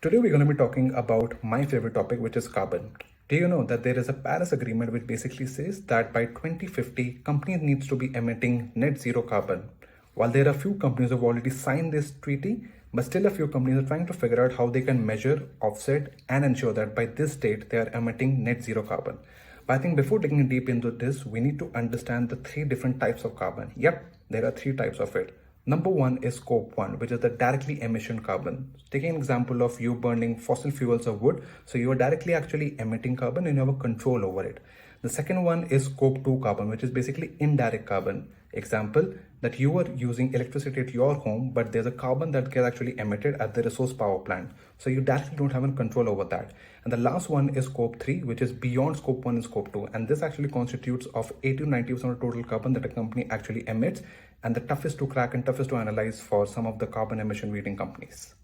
Today we're going to be talking about my favorite topic, which is carbon. Do you know that there is a Paris Agreement which basically says that by 2050, companies needs to be emitting net zero carbon. While there are few companies who have already signed this treaty, but still a few companies are trying to figure out how they can measure, offset, and ensure that by this date they are emitting net zero carbon. But I think before digging deep into this, we need to understand the three different types of carbon. Yep, there are three types of it. Number one is scope one, which is the directly emission carbon. Taking an example of you burning fossil fuels or wood, so you are directly actually emitting carbon and you have a control over it. The second one is scope 2 carbon, which is basically indirect carbon. Example, that you are using electricity at your home, but there's a carbon that gets actually emitted at the resource power plant. So you directly don't have any control over that. And the last one is scope 3, which is beyond scope 1 and scope 2. And this actually constitutes of 80 to 90% of total carbon that a company actually emits, and the toughest to crack and toughest to analyze for some of the carbon emission leading companies.